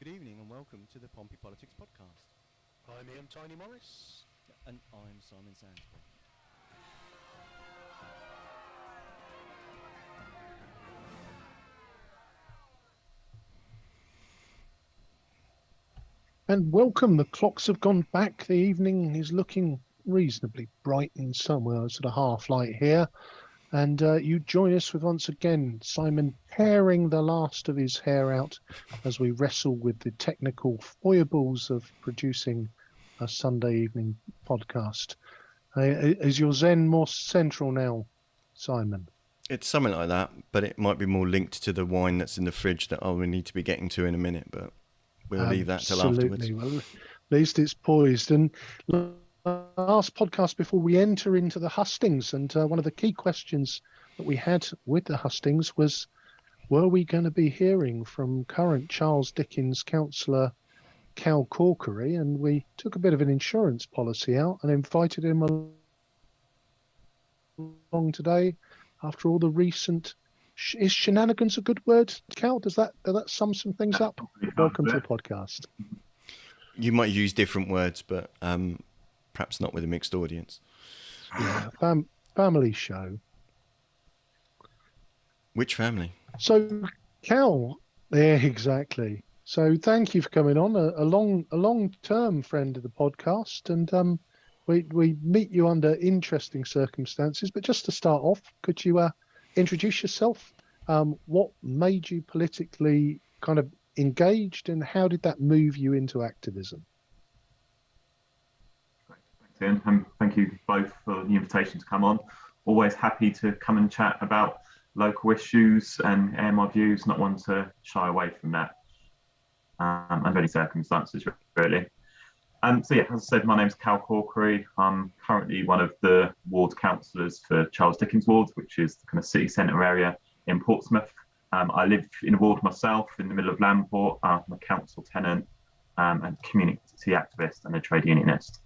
Good evening and welcome to the Pompey Politics Podcast. I'm Ian Tiny Morris. And I'm Simon Sansbury. And welcome. The clocks have gone back. The evening is looking reasonably bright in somewhere, sort of half light here. And you join us with once again Simon tearing the last of his hair out as we wrestle with the technical foibles of producing a Sunday evening podcast. Is your Zen more central now, Simon? It's something like that, but it might be more linked to the wine that's in the fridge that I'll need to be getting to in a minute, but we'll leave that till afterwards. Well, at least it's poised. And last podcast before we enter into the hustings, and one of the key questions that we had with the hustings was, were we going to be hearing from current Charles Dickens councillor Cal Corkery? And we took a bit of an insurance policy out and invited him along today after all the recent... Is shenanigans a good word, Cal? Does that sum some things up? Welcome to the podcast. You might use different words, but perhaps not with a mixed audience. Yeah, family show. Which family? So, Cal, yeah, exactly. So, thank you for coming on. A long-term friend of the podcast, and we meet you under interesting circumstances. But just to start off, could you introduce yourself? What made you politically kind of engaged, and how did that move you into activism? Thanks, Ian. Thank you both for the invitation to come on. Always happy to come and chat about local issues and air my views, not one to shy away from that under any circumstances, really. So yeah, as I said, my name's Cal Corkery. I'm currently one of the ward councillors for Charles Dickens ward, which is the kind of city centre area in Portsmouth. I live in a ward myself in the middle of Landport. I'm a council tenant and community activist and a trade unionist.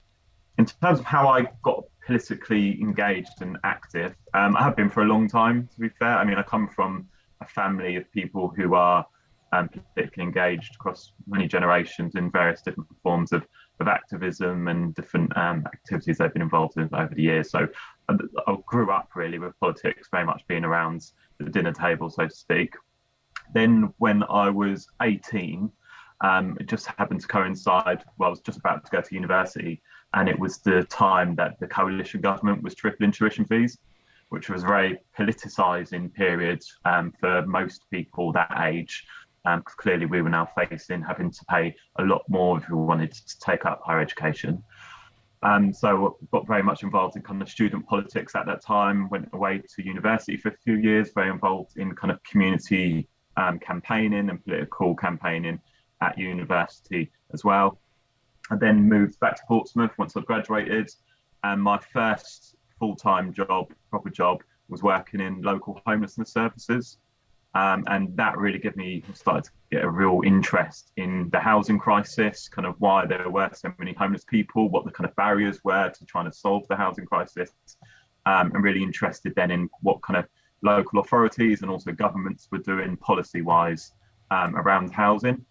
In terms of how I got politically engaged and active, I have been for a long time, to be fair. I mean, I come from a family of people who are politically engaged across many generations in various different forms of activism and different activities they've been involved in over the years. So I grew up really with politics very much being around the dinner table, so to speak. Then when I was 18, it just happened to coincide, well, I was just about to go to university, and it was the time that the coalition government was tripling tuition fees, which was a very politicising period for most people that age. Because clearly we were now facing having to pay a lot more if we wanted to take up higher education. So got very much involved in kind of student politics at that time, went away to university for a few years, very involved in kind of community campaigning and political campaigning at university as well. I then moved back to Portsmouth once I graduated, and my first full-time job, proper job, was working in local homelessness services. And that really started to get a real interest in the housing crisis, kind of why there were so many homeless people, what the kind of barriers were to trying to solve the housing crisis, and really interested then in what kind of local authorities and also governments were doing policy-wise around housing.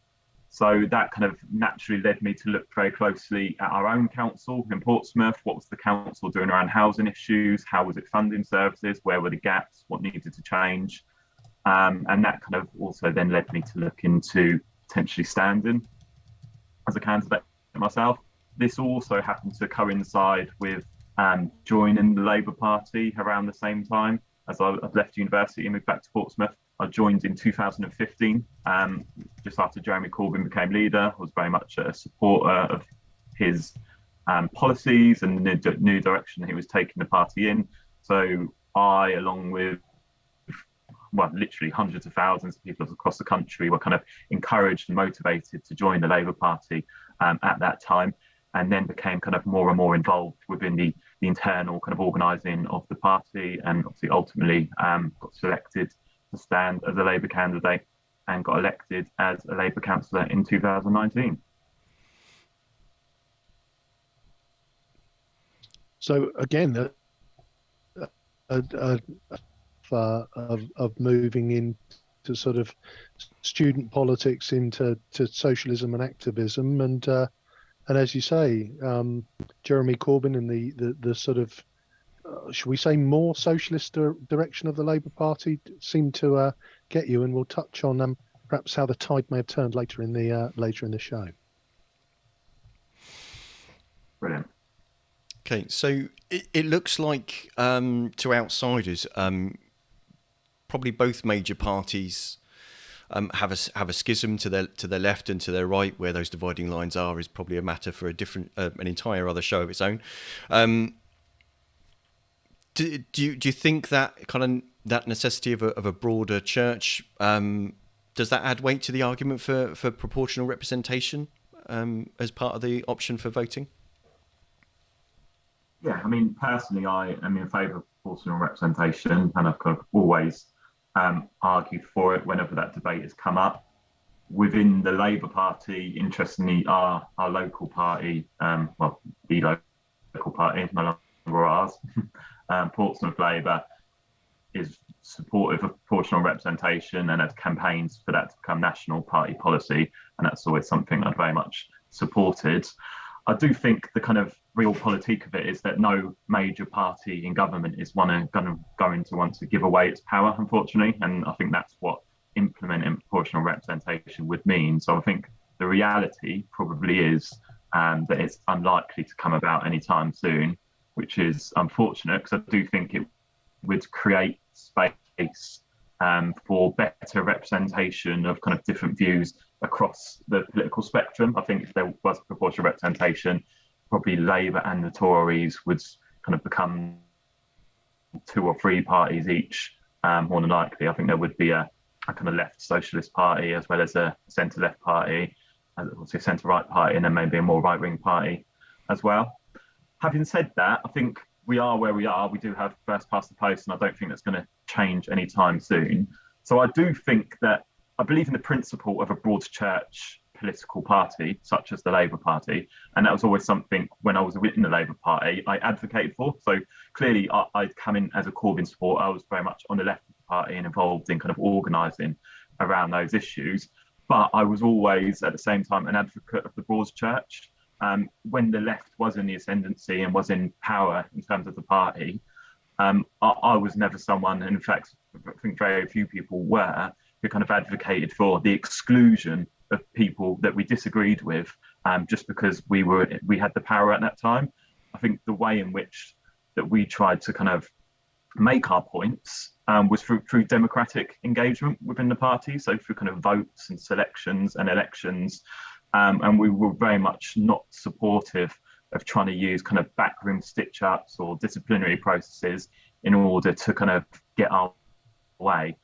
So that kind of naturally led me to look very closely at our own council in Portsmouth. What was the council doing around housing issues? How was it funding services? Where were the gaps? What needed to change? And that kind of also then led me to look into potentially standing as a candidate myself. This also happened to coincide with joining the Labour Party around the same time as I'd left university and moved back to Portsmouth. I joined in 2015, just after Jeremy Corbyn became leader. I was very much a supporter of his policies and the new direction he was taking the party in. So I, along with literally hundreds of thousands of people across the country, were kind of encouraged and motivated to join the Labour Party at that time, and then became kind of more and more involved within the internal kind of organising of the party, and obviously ultimately got selected to stand as a Labour candidate and got elected as a Labour councillor in 2019. So again, of moving into to sort of student politics into socialism and activism, and as you say, Jeremy Corbyn and the sort of should we say more socialist direction of the Labour Party seemed to get you, and we'll touch on perhaps how the tide may have turned later in the show. Brilliant. Okay, so it looks like to outsiders, probably both major parties have a schism to their left and to their right. Where those dividing lines are is probably a matter for an entire other show of its own. Do you think that necessity of a broader church, does that add weight to the argument for proportional representation as part of the option for voting? Yeah, I mean, personally, I am in favour of proportional representation, and I've kind of always argued for it whenever that debate has come up. Within the Labour Party, interestingly, our local party, the local party, no longer ours, Portsmouth Labour, is supportive of proportional representation and has campaigns for that to become national party policy, and that's always something I've very much supported. I do think the kind of real politique of it is that no major party in government is going to want to give away its power, unfortunately, and I think that's what implementing proportional representation would mean. So I think the reality probably is that it's unlikely to come about anytime soon, which is unfortunate, because I do think it would create space for better representation of kind of different views across the political spectrum. I think if there was proportional representation, probably Labour and the Tories would kind of become 2 or 3 parties each, more than likely. I think there would be a kind of left socialist party as well as a centre-left party, obviously a centre-right party, and then maybe a more right-wing party as well. Having said that, I think we are where we are. We do have first past the post, and I don't think that's going to change anytime soon. So I do think that I believe in the principle of a broad church political party, such as the Labour Party, and that was always something when I was in the Labour Party I advocated for. So clearly I'd come in as a Corbyn supporter. I was very much on the left of the party and involved in kind of organising around those issues. But I was always at the same time an advocate of the broad church. When the left was in the ascendancy and was in power in terms of the party, I was never someone, and in fact, I think very few people were, who kind of advocated for the exclusion of people that we disagreed with, just because we had the power at that time. I think the way in which that we tried to kind of make our points was through democratic engagement within the party, so through kind of votes and selections and elections. And we were very much not supportive of trying to use kind of backroom stitch-ups or disciplinary processes in order to kind of get our way,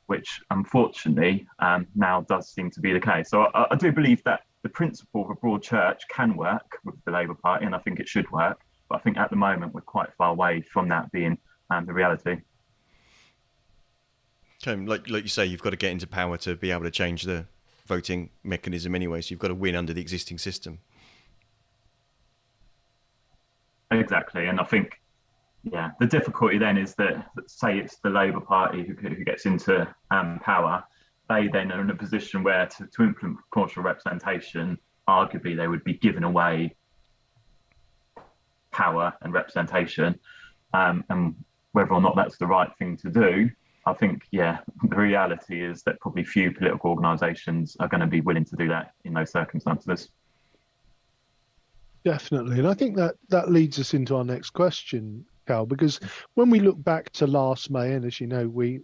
which unfortunately now does seem to be the case. So I do believe that the principle of a broad church can work with the Labour Party, and I think it should work. But I think at the moment we're quite far away from that being the reality. Okay, like you say, you've got to get into power to be able to change the voting mechanism anyway, so you've got to win under the existing system. Exactly, and I think, yeah, the difficulty then is that, say it's the Labour Party who gets into power, they then are in a position where to implement proportional representation, arguably they would be giving away power and representation, and whether or not that's the right thing to do, I think, yeah, the reality is that probably few political organisations are going to be willing to do that in those circumstances. Definitely, and I think that leads us into our next question, Cal, because when we look back to last May, and as you know, we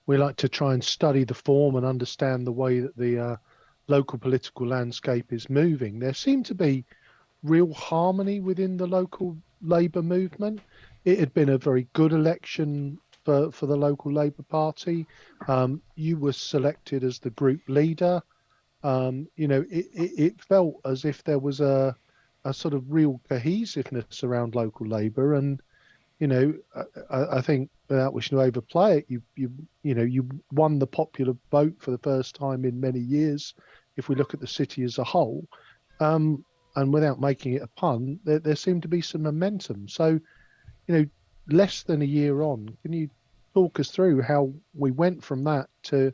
like to try and study the form and understand the way that the local political landscape is moving, there seemed to be real harmony within the local Labour movement. It had been a very good election for the local Labour Party. You were selected as the group leader. It felt as if there was a sort of real cohesiveness around local Labour, and I think, without wishing to overplay it, you won the popular vote for the first time in many years. If we look at the city as a whole, and without making it a pun, there seemed to be some momentum. So, less than a year on, can you talk us through how we went from that to,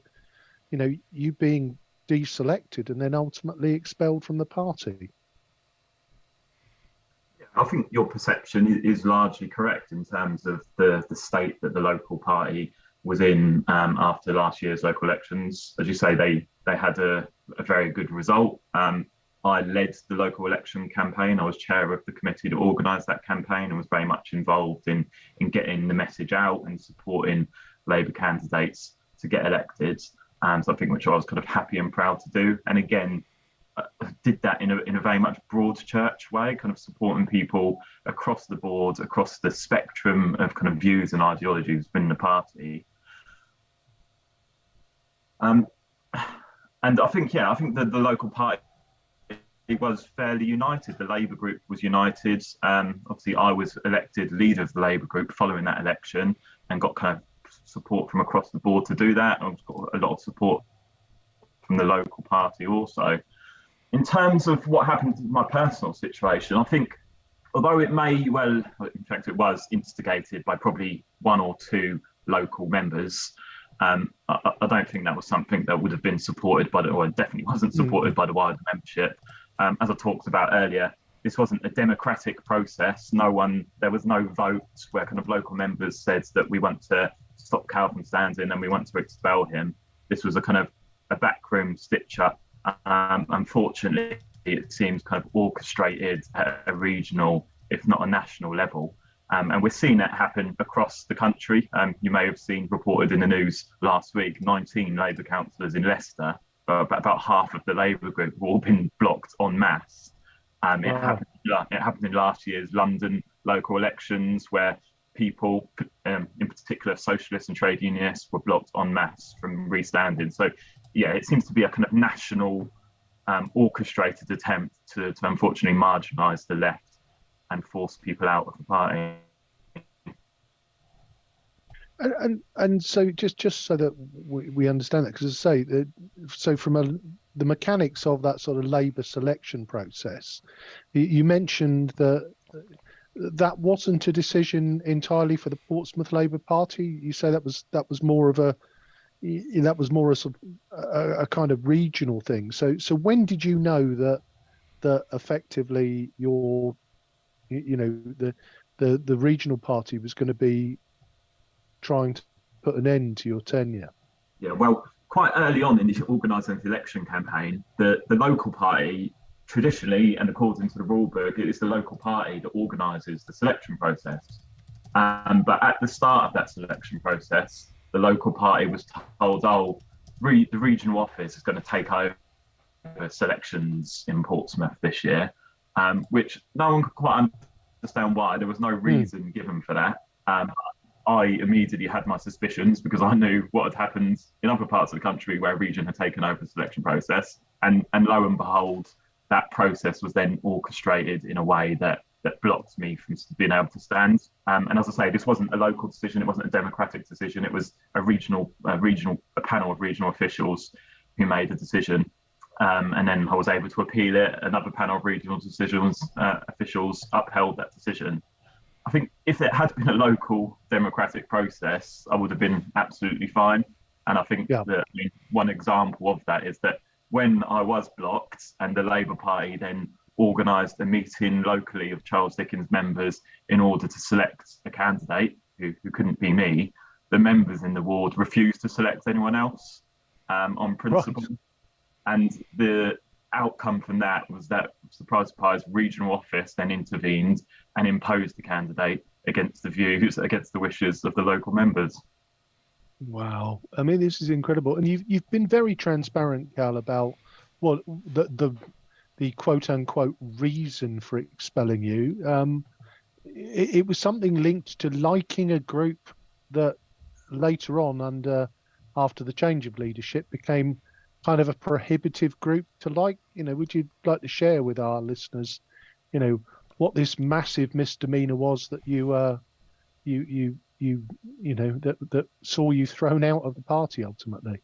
you being deselected and then ultimately expelled from the party? I think your perception is largely correct in terms of the state that the local party was in after last year's local elections. As you say, they had a very good result. I led the local election campaign. I was chair of the committee that organised that campaign and was very much involved in getting the message out and supporting Labour candidates to get elected. Something which I was kind of happy and proud to do. And again, did that in a very much broad church way, kind of supporting people across the board, across the spectrum of kind of views and ideologies within the party. And I think that the local party, it was fairly united. The Labour group was united. Obviously, I was elected leader of the Labour group following that election and got kind of support from across the board to do that. I've got a lot of support from the local party also. In terms of what happened in my personal situation, I think, although it may well, in fact, it was instigated by probably one or two local members, I don't think that was something that would have been supported by or definitely wasn't supported by the wider membership. As I talked about earlier, this wasn't a democratic process. There was no vote where kind of local members said that we want to stop Cal from standing and we want to expel him. This was a kind of a backroom stitch up. Unfortunately, it seems kind of orchestrated at a regional, if not a national level. And we're seeing that happen across the country. You may have seen reported in the news last week, 19 Labour councillors in Leicester, about half of the Labour group have all been blocked en masse. It happened in last year's London local elections where people, in particular socialists and trade unionists, were blocked en masse from restanding. So yeah, it seems to be a kind of national orchestrated attempt to unfortunately marginalise the left and force people out of the party. And so just so that we understand that, because as I say, so from the mechanics of that sort of Labour selection process, you mentioned that wasn't a decision entirely for the Portsmouth Labour Party. You say that was more a kind of regional thing. So when did you know that effectively the regional party was going to be trying to put an end to your tenure? Yeah, well, quite early on in the organising the election campaign, the local party, traditionally and according to the rule book, it is the local party that organises the selection process. But at the start of that selection process, the local party was told, the regional office is going to take over selections in Portsmouth this year, which no one could quite understand why. There was no reason given for that. I immediately had my suspicions because I knew what had happened in other parts of the country where a region had taken over the selection process. And lo and behold, that process was then orchestrated in a way that blocked me from being able to stand. And as I say, this wasn't a local decision. It wasn't a democratic decision. It was a panel of regional officials who made a decision. And then I was able to appeal it. Another panel of regional officials upheld that decision. I think if it had been a local democratic process, I would have been absolutely fine. And I think that one example of that is that when I was blocked and the Labour Party then organised a meeting locally of Charles Dickens members in order to select a candidate who couldn't be me, the members in the ward refused to select anyone else on principle. Right. And the outcome from that was that, surprise, regional office then intervened and imposed the candidate against the wishes of the local members. Wow. I mean, this is incredible. And you've been very transparent, Cal, about what the quote unquote reason for expelling you. It was something linked to liking a group that later on, after the change of leadership, became kind of a prohibitive group to like. Would you like to share with our listeners, what this massive misdemeanor was that that saw you thrown out of the party ultimately?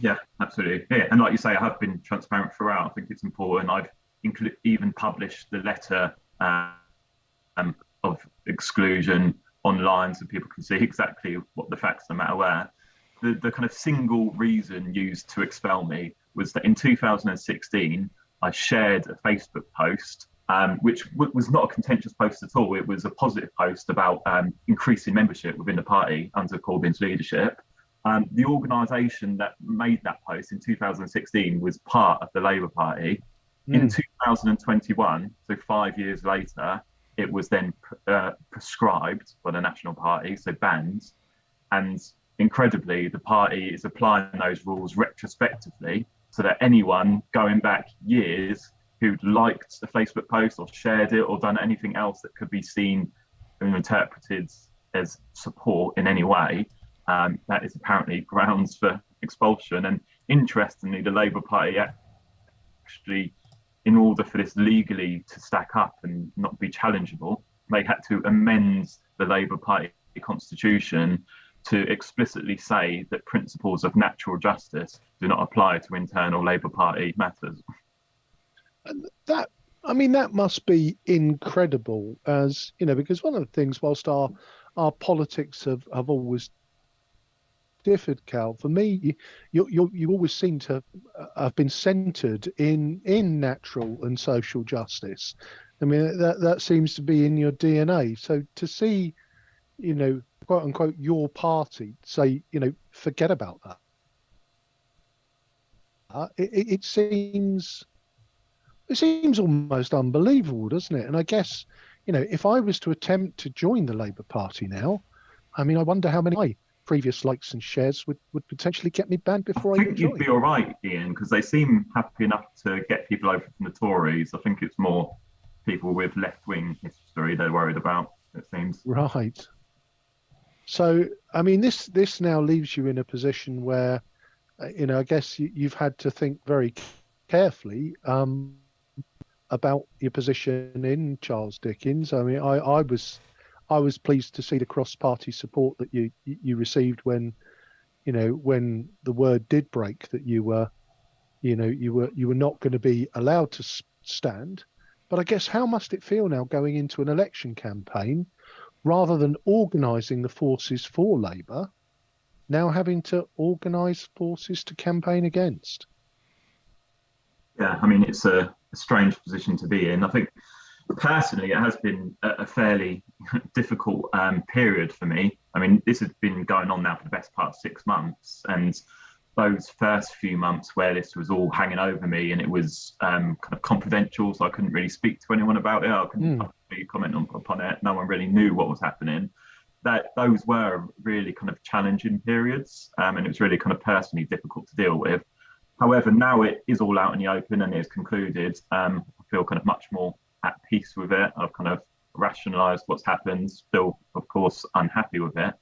Yeah, absolutely. Yeah, and like you say, I have been transparent throughout. I think it's important. I've even published the letter of exclusion online so people can see exactly what the facts no matter where. The kind of single reason used to expel me was that in 2016, I shared a Facebook post, which was not a contentious post at all. It was a positive post about increasing membership within the party under Corbyn's leadership. The organisation that made that post in 2016 was part of the Labour Party. In 2021, so 5 years later, it was then prescribed by the National Party, so banned. And incredibly, the party is applying those rules retrospectively so that anyone going back years who liked a Facebook post or shared it or done anything else that could be seen and interpreted as support in any way, that is apparently grounds for expulsion. And interestingly, the Labour Party actually, in order for this legally to stack up and not be challengeable, they had to amend the Labour Party constitution to explicitly say that principles of natural justice do not apply to internal Labour Party matters. And that must be incredible, as you know, because one of the things, whilst our politics have always differed, Cal, for me, you always seem to have been centred in natural and social justice. I mean, that seems to be in your DNA. So to see, you know, quote unquote, your party say, you know, forget about that, it seems almost unbelievable, doesn't it? And I guess, you know, if I was to attempt to join the Labour Party now, I mean, I wonder how many my previous likes and shares would potentially get me banned before I think you'd be all right, Ian, because they seem happy enough to get people over from the Tories. I think it's more people with left-wing history they're worried about, it seems. Right. So, I mean, this now leaves you in a position where, you know, I guess you've had to think very carefully about your position in Charles Dickens. I mean, I was pleased to see the cross-party support that you received when, you know, when the word did break that you were not going to be allowed to stand. But I guess, how must it feel now going into an election campaign, rather than organising the forces for Labour, now having to organise forces to campaign against? Yeah, I mean, it's a strange position to be in. I think personally, it has been a fairly difficult period for me. I mean, this has been going on now for the best part of 6 months. And those first few months where this was all hanging over me and it was kind of confidential, so I couldn't really speak to anyone about it. I couldn't really comment upon it. No one really knew what was happening. Those were really kind of challenging periods, and it was really kind of personally difficult to deal with. However, now it is all out in the open and it's concluded. I feel kind of much more at peace with it. I've kind of rationalised what's happened, still, of course, unhappy with it,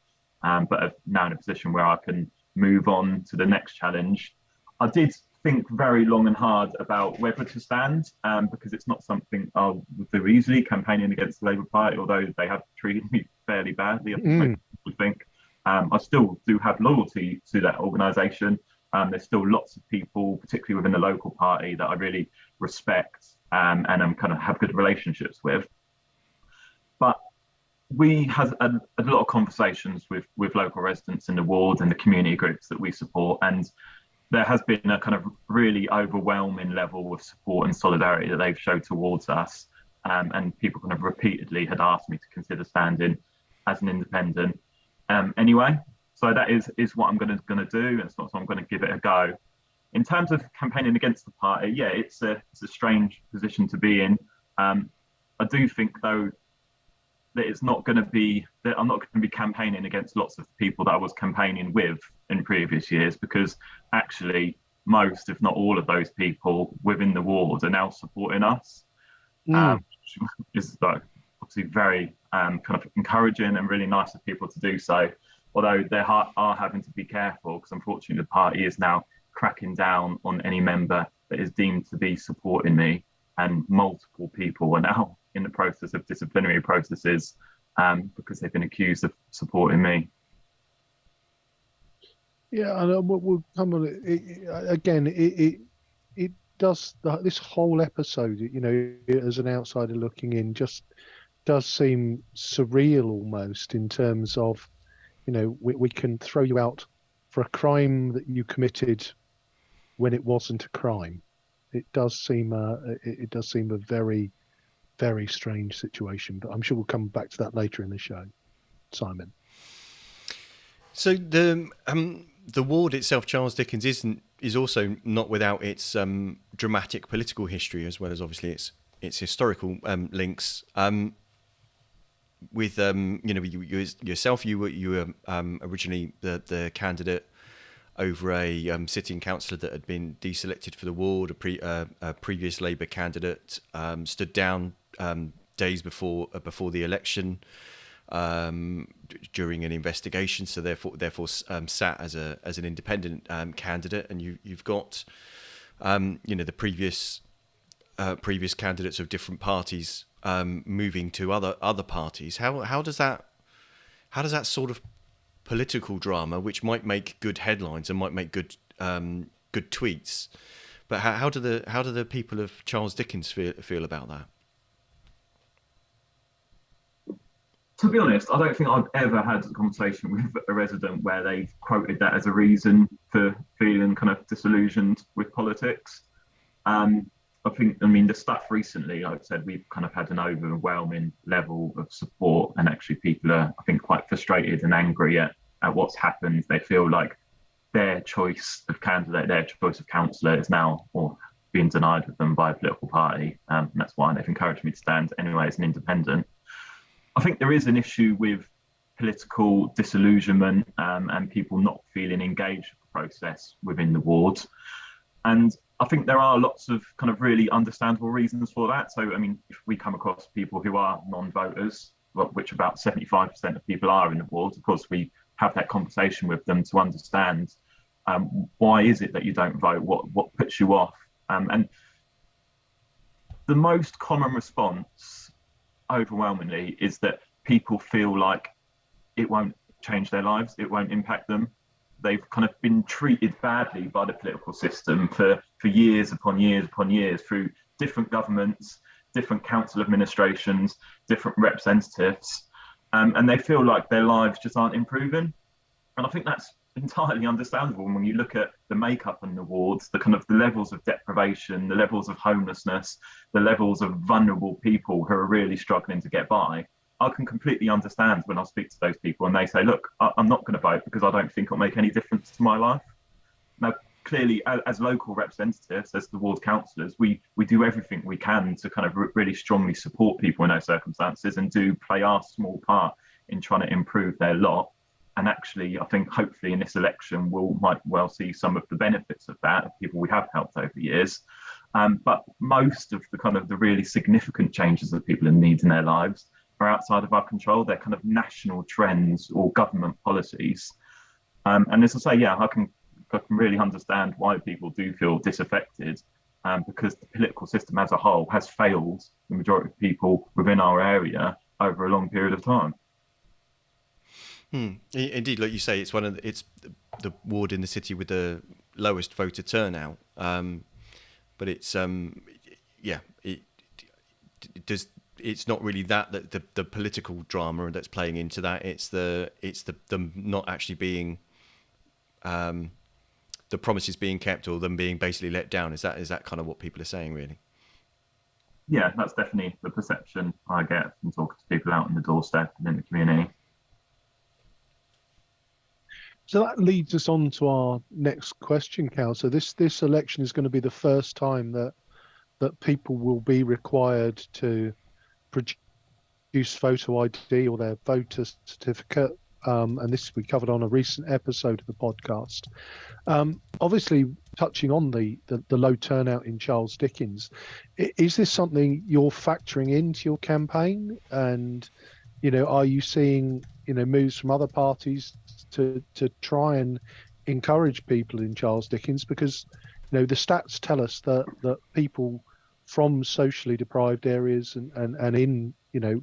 but I'm now in a position where I can move on to the next challenge. I did think very long and hard about whether to stand, because it's not something I would do easily, campaigning against the Labour Party, although they have treated me fairly badly, I think. I still do have loyalty to that organisation. There's still lots of people, particularly within the local party, that I really respect and I'm kind of have good relationships with. But we had a lot of conversations with local residents in the ward and the community groups that we support, and there has been a kind of really overwhelming level of support and solidarity that they've showed towards us, and people kind of repeatedly had asked me to consider standing as an independent anyway. So that is what I'm going to do. It's not so I'm going to give it a go. In terms of campaigning against the party, yeah, it's a strange position to be in. I do think, though, that it's not going to be that I'm not going to be campaigning against lots of people that I was campaigning with in previous years, because actually most, if not all, of those people within the ward are now supporting us. Which is like obviously very kind of encouraging and really nice of people to do so. Although they are having to be careful, because unfortunately the party is now cracking down on any member that is deemed to be supporting me, and multiple people are now in the process of disciplinary processes because they've been accused of supporting me. Yeah, and we'll come on. It does this whole episode, you know, as an outsider looking in, just does seem surreal almost, in terms of, we can throw you out for a crime that you committed when it wasn't a crime. It does seem a very, very strange situation, but I'm sure we'll come back to that later in the show. Simon. So the ward itself, Charles Dickens, is also not without its dramatic political history, as well as obviously its historical links. With yourself, you were originally the candidate over a sitting councillor that had been deselected for the ward. A previous Labour candidate stood down days before the election during an investigation, so therefore sat as an independent candidate. And you've got the previous candidates of different parties moving to other parties. How does that sort of political drama, which might make good headlines and might make good tweets, but how do the people of Charles Dickens feel about that? To be honest, I don't think I've ever had a conversation with a resident where they've quoted that as a reason for feeling kind of disillusioned with politics. I mean, the stuff recently, like I said, we've kind of had an overwhelming level of support, and actually people are, I think, quite frustrated and angry at what's happened. They feel like their choice of candidate, their choice of councillor is now being denied of them by a political party. And that's why they've encouraged me to stand anyway as an independent. I think there is an issue with political disillusionment and people not feeling engaged with the process within the ward. And I think there are lots of kind of really understandable reasons for that. So, I mean, if we come across people who are non-voters, which about 75% of people are in the ward, of course, we have that conversation with them to understand why is it that you don't vote, what puts you off. And the most common response, overwhelmingly, is that people feel like it won't change their lives, it won't impact them. They've kind of been treated badly by the political system for years upon years upon years, through different governments, different council administrations, different representatives, and they feel like their lives just aren't improving. And I think that's entirely understandable when you look at the makeup in the wards, the kind of the levels of deprivation, the levels of homelessness, the levels of vulnerable people who are really struggling to get by. I can completely understand when I speak to those people and they say, look, I'm not going to vote because I don't think it'll make any difference to my life. Now, clearly, as local representatives, as the ward councillors, we do everything we can to kind of really strongly support people in those circumstances and do play our small part in trying to improve their lot. And actually, I think hopefully in this election, might well see some of the benefits of that, of people we have helped over the years. But most of the kind of the really significant changes that people need in their lives are outside of our control. They're kind of national trends or government policies. And as I say, yeah, I can really understand why people do feel disaffected, because the political system as a whole has failed the majority of people within our area over a long period of time. Indeed, like you say, it's it's the ward in the city with the lowest voter turnout. But it's it's not really that the political drama that's playing into that. It's the not actually being the promises being kept, or them being basically let down. Is that kind of what people are saying, really? Yeah, that's definitely the perception I get from talking to people out on the doorstep and in the community. So that leads us on to our next question, Cal. So this election is going to be the first time that people will be required to produce photo ID or their voter certificate. And this we covered on a recent episode of the podcast. Obviously, touching on the low turnout in Charles Dickens, is this something you're factoring into your campaign? And are you seeing moves from other parties to try and encourage people in Charles Dickens? Because the stats tell us that people from socially deprived areas and in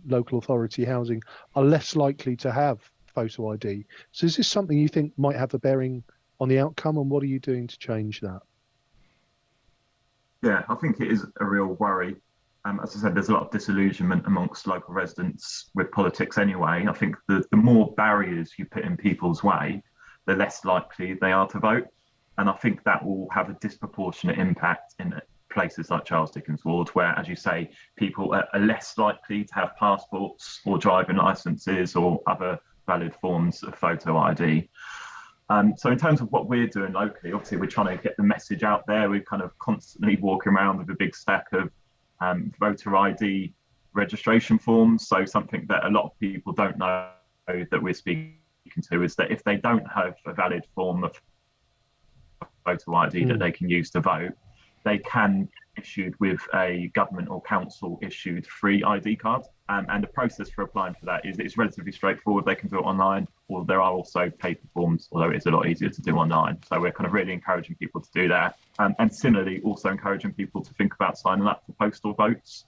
local authority housing are less likely to have photo ID. So is this something you think might have a bearing on the outcome, and what are you doing to change that? Yeah, I think it is a real worry. As I said, there's a lot of disillusionment amongst local residents with politics anyway. I think the more barriers you put in people's way, the less likely they are to vote. And I think that will have a disproportionate impact in places like Charles Dickens Ward, where, as you say, people are less likely to have passports or driving licences or other valid forms of photo ID. So in terms of what we're doing locally, obviously we're trying to get the message out there. We're kind of constantly walking around with a big stack of voter ID registration forms. So something that a lot of people don't know that we're speaking to is that if they don't have a valid form of photo ID that they can use to vote, they can be issued with a government or council issued free ID card. And the process for applying for that is it's relatively straightforward. They can do it online, or there are also paper forms, although it's a lot easier to do online. So we're kind of really encouraging people to do that. And similarly, also encouraging people to think about signing up for postal votes.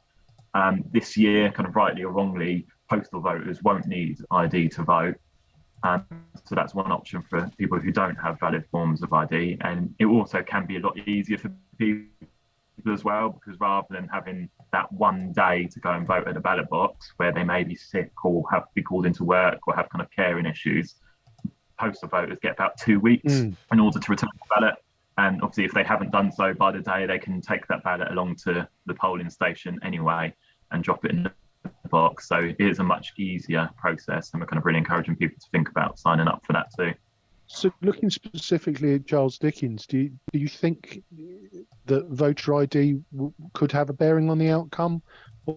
This year, kind of rightly or wrongly, postal voters won't need ID to vote. So that's one option for people who don't have valid forms of ID. And it also can be a lot easier for people as well, because rather than having that one day to go and vote at the ballot box where they may be sick or have to be called into work or have kind of caring issues, postal voters get about 2 weeks in order to return the ballot. And obviously, if they haven't done so by the day, they can take that ballot along to the polling station anyway and drop it in the box. So it is a much easier process, and we're kind of really encouraging people to think about signing up for that too. So looking specifically at Charles Dickens, do you think that voter ID could have a bearing on the outcome,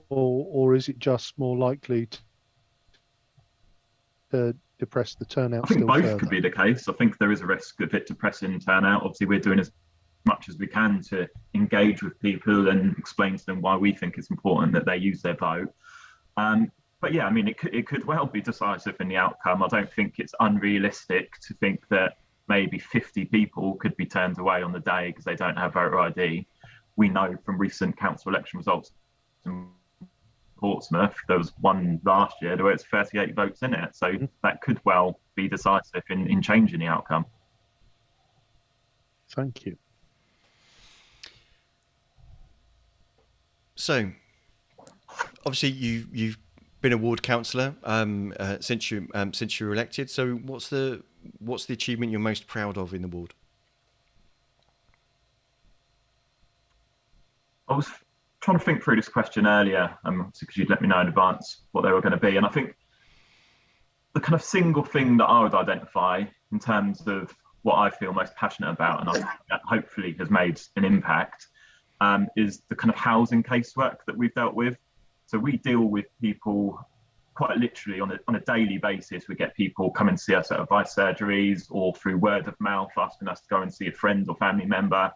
or is it just more likely to depress the turnout? I think still both further? could be the case. I think there is a risk of it depressing turnout. Obviously, we're doing as much as we can to engage with people and explain to them why we think it's important that they use their vote. But yeah, I mean, it could well be decisive in the outcome. I don't think it's unrealistic to think that maybe 50 people could be turned away on the day because they don't have voter ID. We know from recent council election results in Portsmouth, there was one last year, there was 38 votes in it. So that could well be decisive in changing the outcome. Thank you. So, obviously, you've been a ward councillor since you were elected. So, what's the achievement you're most proud of in the ward? I was trying to think through this question earlier, because you'd let me know in advance what they were going to be, and I think the kind of single thing that I would identify in terms of what I feel most passionate about, and I think that hopefully has made an impact, is the kind of housing casework that we've dealt with. So we deal with people quite literally on a daily basis. We get people come and see us at advice surgeries or through word of mouth asking us to go and see a friend or family member,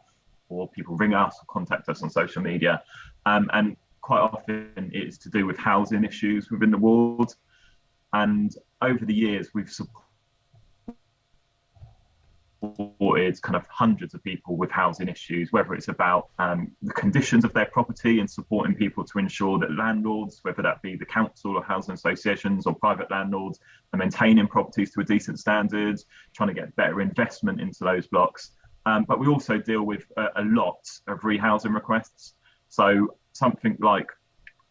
or people ring us or contact us on social media. And quite often it's to do with housing issues within the ward. And over the years, we've supported kind of hundreds of people with housing issues, whether it's about the conditions of their property and supporting people to ensure that landlords, whether that be the council or housing associations or private landlords, are maintaining properties to a decent standard, trying to get better investment into those blocks. But we also deal with a lot of rehousing requests. So something like,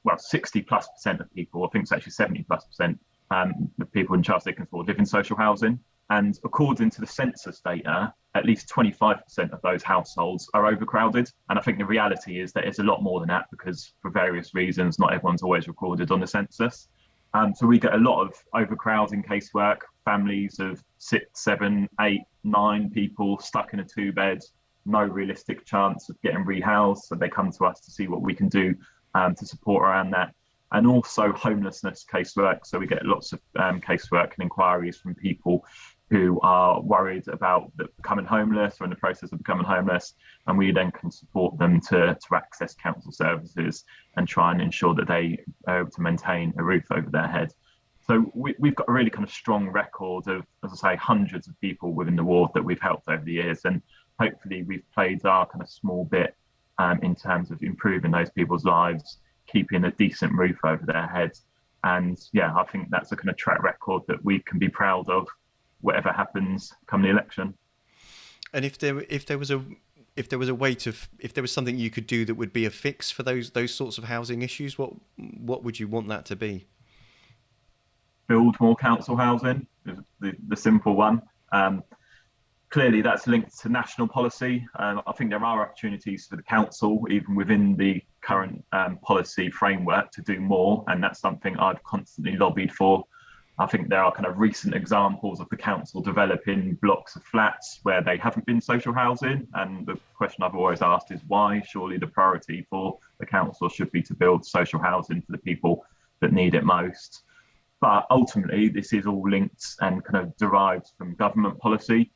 60+% of people, I think it's actually 70+% of people in Charles Dickens Ward live in social housing. And according to the census data, at least 25% of those households are overcrowded. And I think the reality is that it's a lot more than that, because for various reasons, not everyone's always recorded on the census. So we get a lot of overcrowding casework, families of 6, 7, 8, 9 people stuck in a 2-bed, no realistic chance of getting rehoused. So they come to us to see what we can do to support around that. And also homelessness casework. So we get lots of casework and inquiries from people who are worried about becoming homeless or in the process of becoming homeless, and we then can support them to access council services and try and ensure that they are able to maintain a roof over their head. So we've got a really kind of strong record of, as I say, hundreds of people within the ward that we've helped over the years, and hopefully we've played our kind of small bit in terms of improving those people's lives, keeping a decent roof over their heads. And yeah, I think that's a kind of track record that we can be proud of, whatever happens come the election. And if there was if there was a way to, if there was something you could do that would be a fix for those sorts of housing issues, what would you want that to be? Build more council housing is the simple one. Clearly, that's linked to national policy. I think there are opportunities for the council, even within the current policy framework, to do more, and that's something I've constantly lobbied for. I think there are kind of recent examples of the council developing blocks of flats where they haven't been social housing, and the question I've always asked is why? Surely the priority for the council should be to build social housing for the people that need it most. But ultimately, this is all linked and kind of derived from government policy.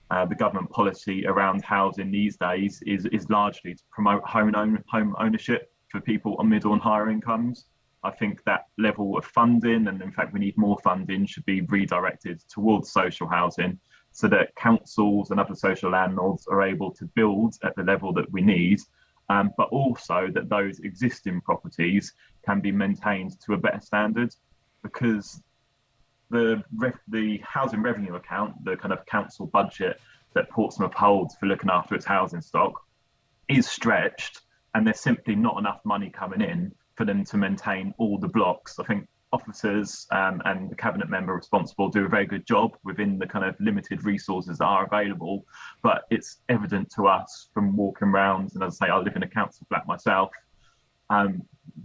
The government policy around housing these days is largely to promote home ownership for people on middle and higher incomes. I think that level of funding, and in fact we need more funding, should be redirected towards social housing so that councils and other social landlords are able to build at the level that we need, but also that those existing properties can be maintained to a better standard, because the housing revenue account, the kind of council budget that Portsmouth holds for looking after its housing stock, is stretched, and there's simply not enough money coming in for them to maintain all the blocks. I think officers and the cabinet member responsible do a very good job within the kind of limited resources that are available, but it's evident to us from walking around, and as I say, I live in a council flat myself,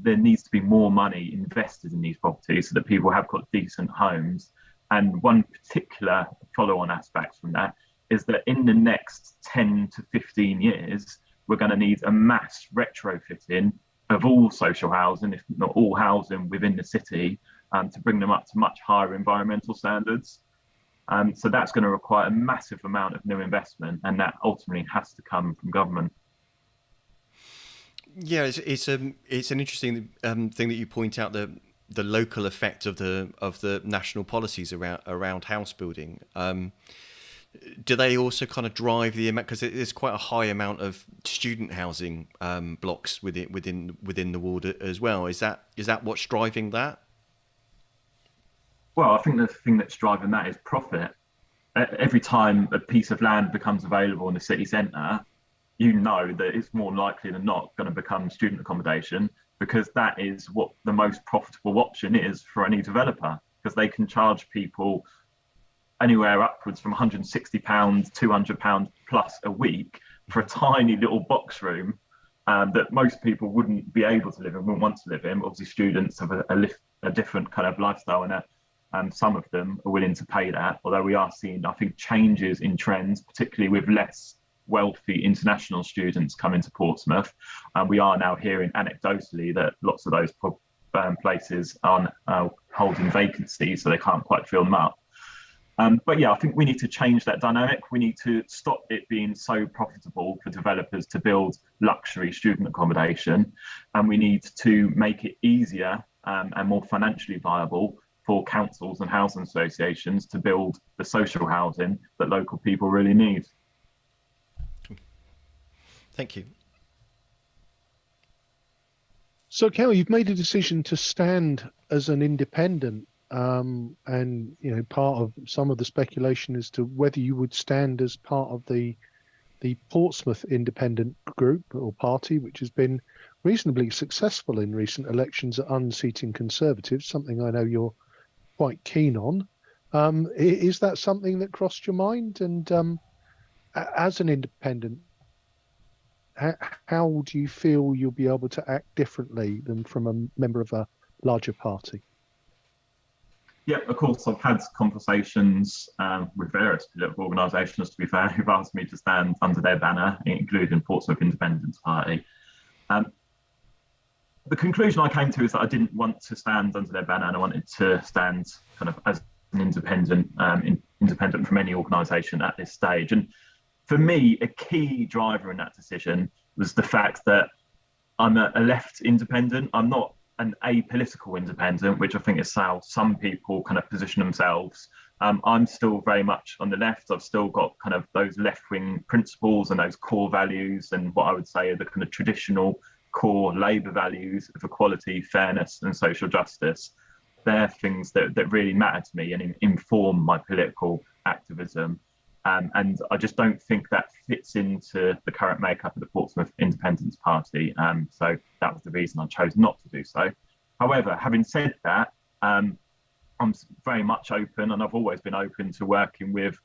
there needs to be more money invested in these properties so that people have got decent homes. And one particular follow-on aspect from that is that in the next 10 to 15 years, we're going to need a mass retrofitting of all social housing, if not all housing within the city, to bring them up to much higher environmental standards. So that's going to require a massive amount of new investment, and that ultimately has to come from government. Yeah, it's an interesting thing that you point out, the local effect of the national policies around house building. Do they also kind of drive the amount, because there's quite a high amount of student housing blocks within the ward as well? Is that what's driving that? Well, I think the thing that's driving that is profit. Every time a piece of land becomes available in the city centre, you know that it's more likely than not going to become student accommodation, because that is what the most profitable option is for any developer, because they can charge people anywhere upwards from £160, £200 plus a week for a tiny little box room that most people wouldn't be able to live in, wouldn't want to live in. Obviously, students have a different kind of lifestyle, and some of them are willing to pay that. Although we are seeing, I think, changes in trends, particularly with less wealthy international students coming to Portsmouth. We are now hearing anecdotally that lots of those places are holding vacancies, so they can't quite fill them up. But yeah, I think we need to change that dynamic. We need to stop it being so profitable for developers to build luxury student accommodation, and we need to make it easier and more financially viable for councils and housing associations to build the social housing that local people really need. Thank you. So, Kel, you've made a decision to stand as an independent, and part of some of the speculation as to whether you would stand as part of the Portsmouth Independent Group or Party, which has been reasonably successful in recent elections at unseating Conservatives, something I know you're quite keen on. Is that something that crossed your mind? And as an independent, how do you feel you'll be able to act differently than from a member of a larger party? Yeah, of course, I've had conversations with various political organisations, to be fair, who've asked me to stand under their banner, including Portsmouth Independence Party. The conclusion I came to is that I didn't want to stand under their banner, and I wanted to stand kind of as an independent, independent from any organisation at this stage. And for me, a key driver in that decision was the fact that I'm a left independent. I'm not an apolitical independent, which I think is how some people kind of position themselves. I'm still very much on the left. I've still got kind of those left-wing principles and those core values, and what I would say are the kind of traditional core Labour values of equality, fairness and social justice. They're things that really matter to me and inform my political activism. And I just don't think that fits into the current makeup of the Portsmouth Independence Party. So that was the reason I chose not to do so. However, having said that, I'm very much open, and I've always been open to working with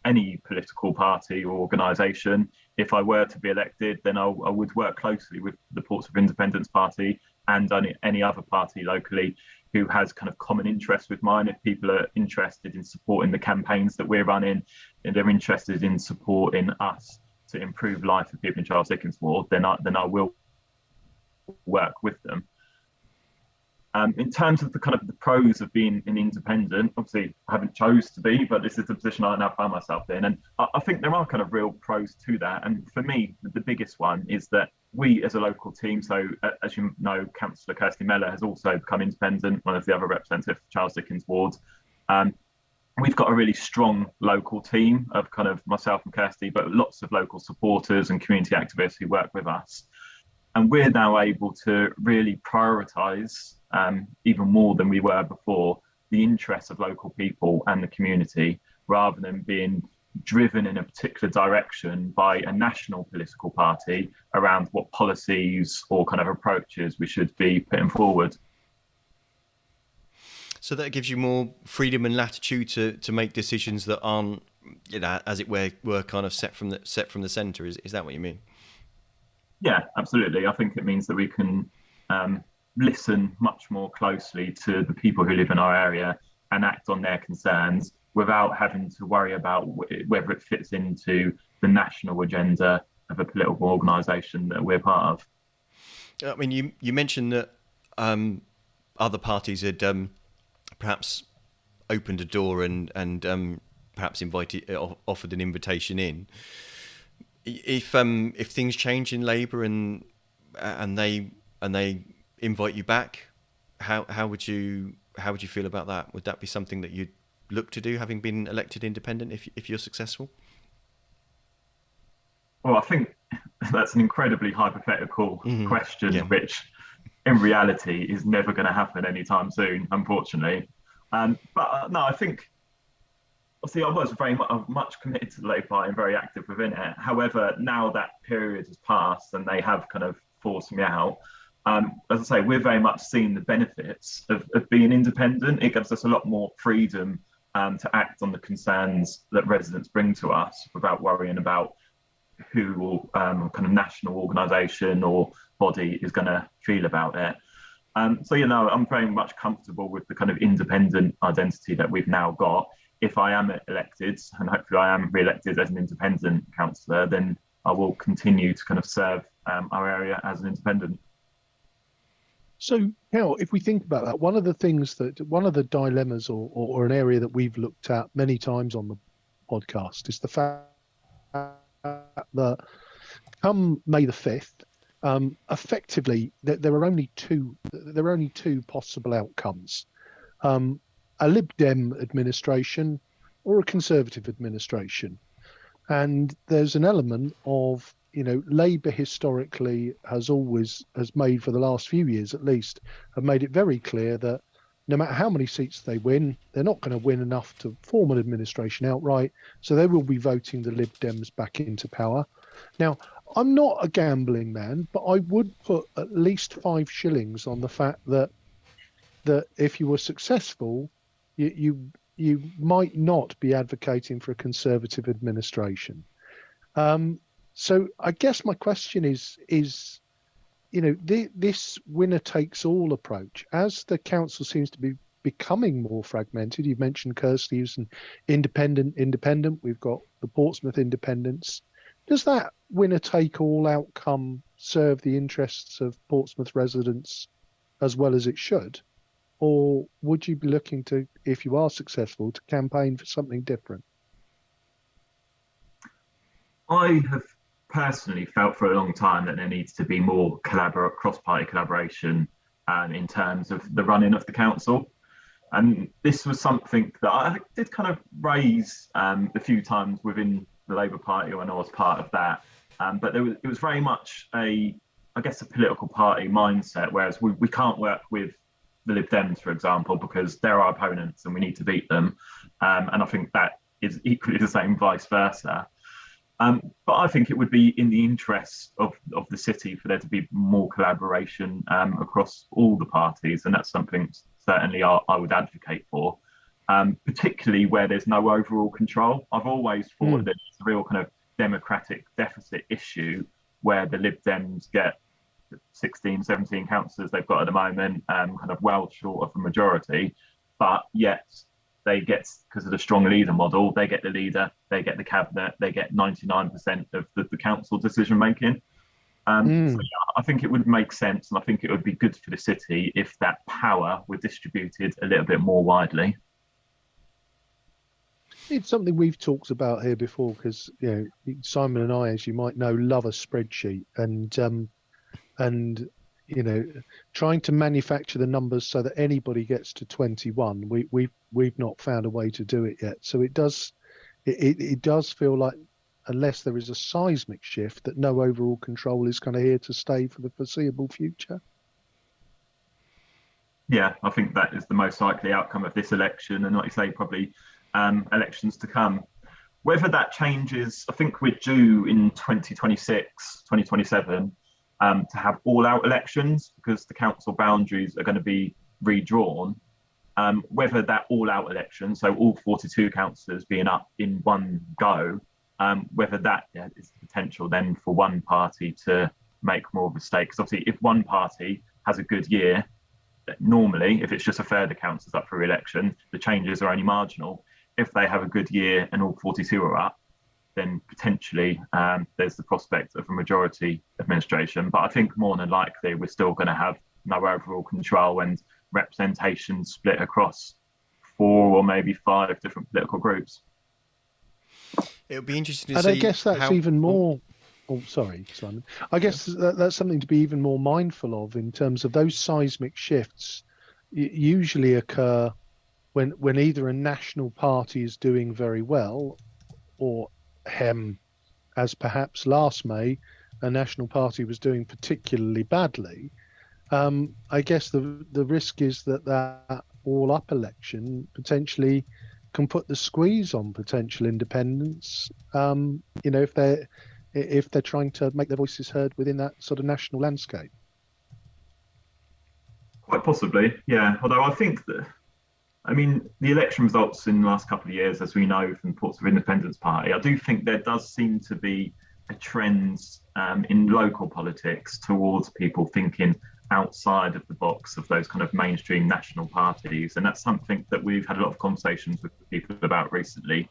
any political party or organisation. If I were to be elected, then I would work closely with the Portsmouth Independence Party and any other party locally who has kind of common interests with mine. If people are interested in supporting the campaigns that we're running, and they're interested in supporting us to improve life for people in Charles Dickens ward, then I will work with them. In terms of the kind of the pros of being an independent, obviously I haven't chose to be, but this is the position I now find myself in. And I think there are kind of real pros to that. And for me, the biggest one is that we as a local team, so as you know, Councillor Kirsty Mellor has also become independent, one of the other representatives of Charles Dickens ward. We've got a really strong local team of kind of myself and Kirsty, but lots of local supporters and community activists who work with us. And we're now able to really prioritise, even more than we were before, the interests of local people and the community, rather than being driven in a particular direction by a national political party around what policies or kind of approaches we should be putting forward. So that gives you more freedom and latitude to make decisions that aren't, as it were kind of set from the centre. Is that what you mean? Yeah, absolutely. I think it means that we can listen much more closely to the people who live in our area and act on their concerns without having to worry about whether it fits into the national agenda of a political organisation that we're part of. I mean, you mentioned that other parties had perhaps opened a door and perhaps offered an invitation in. If things change in Labour and they invite you back, how would you feel about that? Would that be something that you'd look to do, having been elected independent, if you're successful? Well, I think that's an incredibly hypothetical question, yeah. Which in reality is never going to happen anytime soon, unfortunately. But no, I think, obviously, I was very much committed to the Labour Party and very active within it. However, now that period has passed and they have kind of forced me out, as I say, we're very much seeing the benefits of being independent. It gives us a lot more freedom to act on the concerns that residents bring to us without worrying about who kind of national organisation or body is going to feel about it. So, I'm very much comfortable with the kind of independent identity that we've now got. If I am elected, and hopefully I am re-elected as an independent councillor, then I will continue to kind of serve our area as an independent. So, Cal, if we think about that, one of the dilemmas or an area that we've looked at many times on the podcast is the fact that come May the 5th, effectively there are only two possible outcomes: a Lib Dem administration or a Conservative administration. And there's an element of, Labour historically has made, for the last few years at least, have made it very clear that no matter how many seats they win, they're not going to win enough to form an administration outright. So they will be voting the Lib Dems back into power. Now, I'm not a gambling man, but I would put at least 5 shillings on the fact that if you were successful, you might not be advocating for a Conservative administration. So I guess my question is this winner takes all approach, as the council seems to be becoming more fragmented. You've mentioned Kirsty as an independent. We've got the Portsmouth independents. Does that winner take all outcome serve the interests of Portsmouth residents as well as it should? Or would you be looking to, if you are successful, to campaign for something different? I have personally felt for a long time that there needs to be more cross-party collaboration in terms of the running of the council. And this was something that I did kind of raise a few times within the Labour Party when I was part of that. But it was very much a political party mindset, whereas we can't work with the Lib Dems, for example, because they're our opponents and we need to beat them. And I think that is equally the same, vice versa. But I think it would be in the interest of the city for there to be more collaboration across all the parties, and that's something certainly I would advocate for, particularly where there's no overall control. I've always thought that it's a real kind of democratic deficit issue where the Lib Dems get 16, 17 councillors they've got at the moment, kind of well short of a majority, but yet they get, because of the strong leader model, they get the leader, they get the cabinet, they get 99% of the council decision making. So yeah, I think it would make sense, and I think it would be good for the city if that power were distributed a little bit more widely. It's something we've talked about here before, because Simon and I, as you might know, love a spreadsheet, and trying to manufacture the numbers so that anybody gets to 21. We've not found a way to do it yet. So it does feel like, unless there is a seismic shift, that no overall control is kind of here to stay for the foreseeable future. Yeah, I think that is the most likely outcome of this election, and like you say, probably elections to come. Whether that changes, I think we're due in 2026, 2027 to have all-out elections, because the council boundaries are going to be redrawn. Whether that all-out election, so all 42 councillors being up in one go, whether that is the potential then for one party to make more of a stake. Because obviously, if one party has a good year, normally, if it's just a third of councillors up for re-election, the changes are only marginal. If they have a good year and all 42 are up, then potentially there's the prospect of a majority administration. But I think more than likely we're still going to have no overall control and representation split across 4 or maybe 5 different political groups. It'll be interesting to see. And I guess that's even more. Oh, sorry, Simon. I guess that's something to be even more mindful of in terms of those seismic shifts. Usually occur when either a national party is doing very well, or as perhaps last May, a national party was doing particularly badly. I guess the risk is that all-up election potentially can put the squeeze on potential independents. If they're trying to make their voices heard within that sort of national landscape. Quite possibly, yeah. Although I think that, the election results in the last couple of years, as we know from the Portsmouth Independence Party, I do think there does seem to be a trend in local politics towards people thinking outside of the box of those kind of mainstream national parties. And that's something that we've had a lot of conversations with people about recently.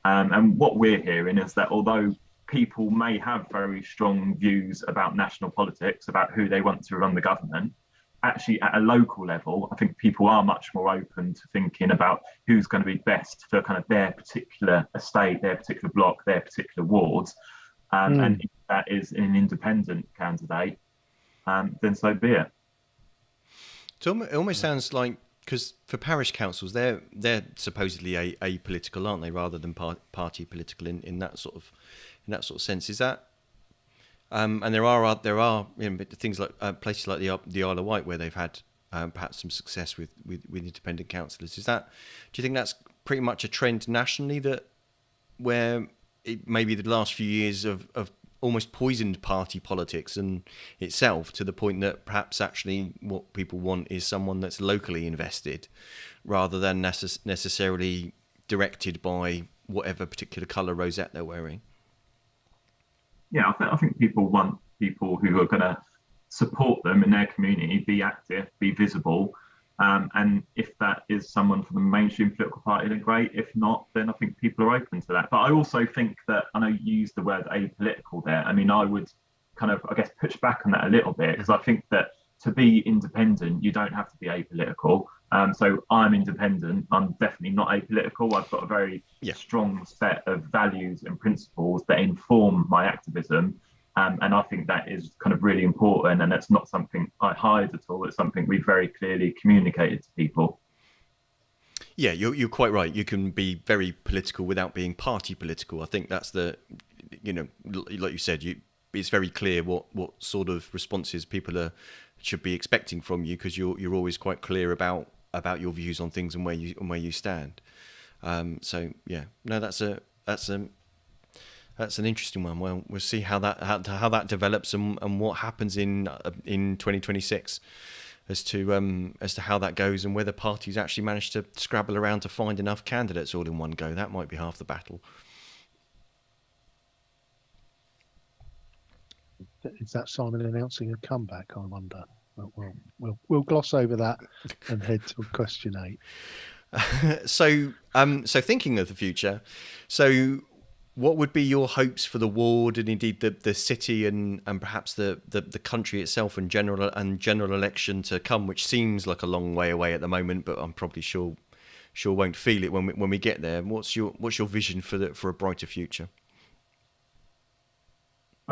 And what we're hearing is that although people may have very strong views about national politics, about who they want to run the government, actually at a local level, I think people are much more open to thinking about who's going to be best for kind of their particular estate, their particular block, their particular wards. And if that is an independent candidate, then so be it. So it almost sounds like, because for parish councils, they're supposedly apolitical, aren't they, rather than party political in that sort of sense. Is that? And there are things like places like the Isle of Wight where they've had perhaps some success with independent councillors. Is that? Do you think that's pretty much a trend nationally, that where maybe the last few years of almost poisoned party politics and itself, to the point that perhaps actually what people want is someone that's locally invested rather than necessarily directed by whatever particular colour rosette they're wearing? Yeah, I think people want people who are going to support them in their community, be active, be visible. And if that is someone from the mainstream political party, then great. If not, then I think people are open to that. But I also think that, I know you used the word apolitical there. I would kind of, push back on that a little bit, because I think that to be independent, you don't have to be apolitical. So I'm independent. I'm definitely not apolitical. I've got a very strong set of values and principles that inform my activism. And I think that is kind of really important, and that's not something I hide at all. It's something we've very clearly communicated to people. Yeah, you're quite right. You can be very political without being party political. I think that's the, like you said, it's very clear what sort of responses people should be expecting from you, because you're always quite clear about your views on things and where you stand. So yeah, no, that's an interesting one. Well, we'll see how that develops and what happens in 2026 as to how that goes, and whether parties actually manage to scrabble around to find enough candidates all in one go. That might be half the battle. Is that Simon announcing a comeback, I wonder? We'll gloss over that and head to question 8. So thinking of the future, so what would be your hopes for the ward and indeed the city and perhaps the country itself and general election to come, which seems like a long way away at the moment, but I'm probably sure won't feel it when we get there. What's your vision for a brighter future?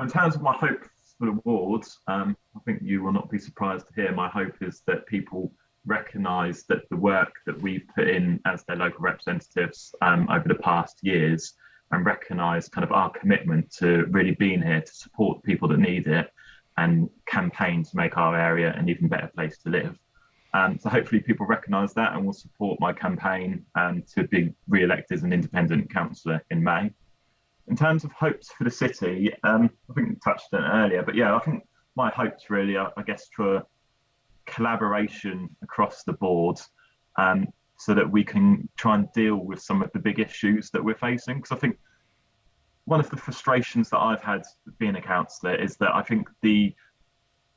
In terms of my hopes for the wards, I think you will not be surprised to hear my hope is that people recognise that the work that we've put in as their local representatives over the past years, and recognise kind of our commitment to really being here to support people that need it and campaign to make our area an even better place to live. So hopefully people recognise that and will support my campaign to be re-elected as an independent councillor in May. In terms of hopes for the city, I think we touched on it earlier, but yeah, I think my hopes really are, I guess, for collaboration across the board, so that we can try and deal with some of the big issues that we're facing. Because I think one of the frustrations that I've had being a councillor is that I think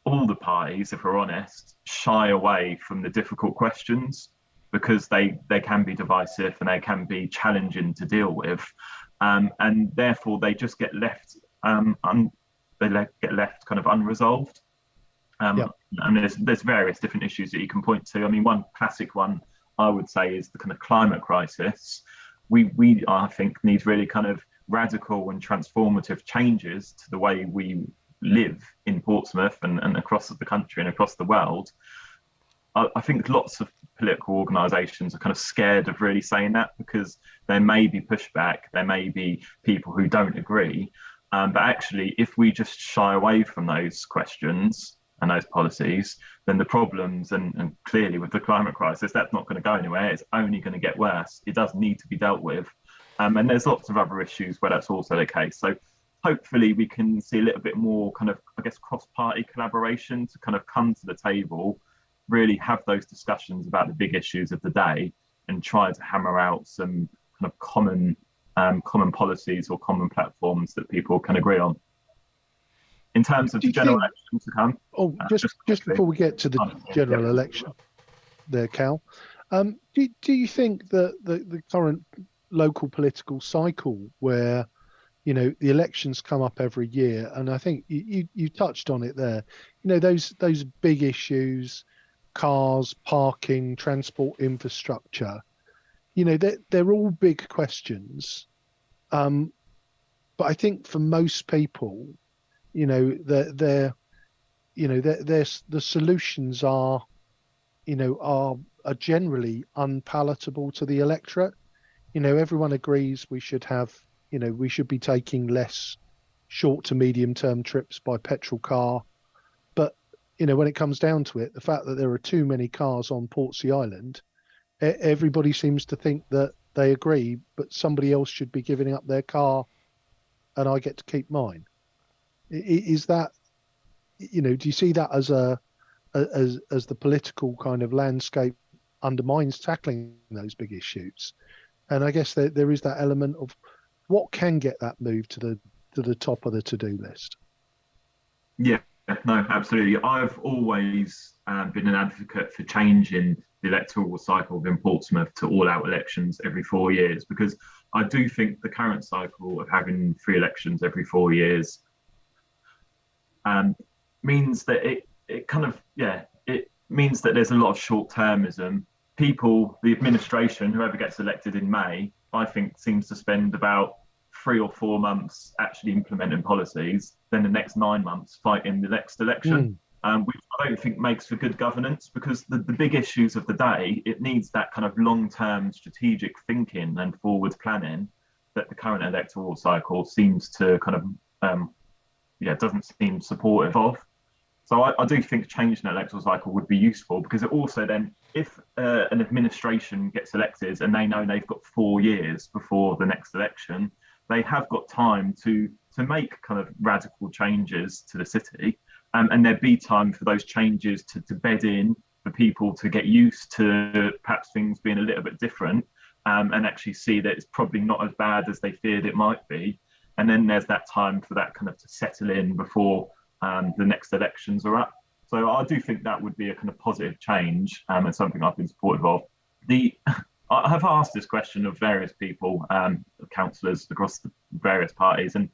all the parties, if we're honest, shy away from the difficult questions because they can be divisive and they can be challenging to deal with. And therefore they just get left get left kind of unresolved. And there's various different issues that you can point to. I mean, one classic one I would say is the kind of climate crisis. We I think need really kind of radical and transformative changes to the way we live in Portsmouth and across the country and across the world. I think lots of political organisations are kind of scared of really saying that because there may be pushback, there may be people who don't agree. But actually, if we just shy away from those questions and those policies, then the problems, and clearly with the climate crisis, that's not going to go anywhere. It's only going to get worse. It does need to be dealt with. And there's lots of other issues where that's also the case. So hopefully we can see a little bit more kind of, I guess, cross-party collaboration to kind of come to the table, really have those discussions about the big issues of the day and try to hammer out some kind of common policies or common platforms that people can agree on. In terms of the general election to come. Oh, just before we get to the general election there, Cal, do you think that the current local political cycle where, you know, the elections come up every year, and I think you touched on it there, you know, those big issues, cars, parking, transport infrastructure, you know, they're all big questions. But I think for most people, you know, the solutions are generally unpalatable to the electorate. You know, everyone agrees we should be taking less short to medium term trips by petrol car. But, you know, when it comes down to it, the fact that there are too many cars on Portsea Island, everybody seems to think that they agree, but somebody else should be giving up their car and I get to keep mine. Is that, you know, do you see that as the political kind of landscape undermines tackling those big issues? And I guess there is that element of what can get that move to the top of the to-do list. Yeah, no, absolutely. I've always been an advocate for changing the electoral cycle within Portsmouth to all-out elections every 4 years, because I do think the current cycle of having 3 elections every 4 years means that it means that there's a lot of short-termism. People, the administration, whoever gets elected in May, I think seems to spend about 3 or 4 months actually implementing policies, then the next 9 months fighting the next election, which I don't think makes for good governance, because the big issues of the day, it needs that kind of long-term strategic thinking and forward planning that the current electoral cycle seems to kind of, doesn't seem supportive of. So I do think changing the electoral cycle would be useful, because it also then if an administration gets elected and they know they've got 4 years before the next election, they have got time to make kind of radical changes to the city, and there'd be time for those changes to bed in, for people to get used to perhaps things being a little bit different, and actually see that it's probably not as bad as they feared it might be. And then there's that time for that kind of to settle in before the next elections are up. So I do think that would be a kind of positive change, and something I've been supportive of. I have asked this question of various people, councillors across the various parties, and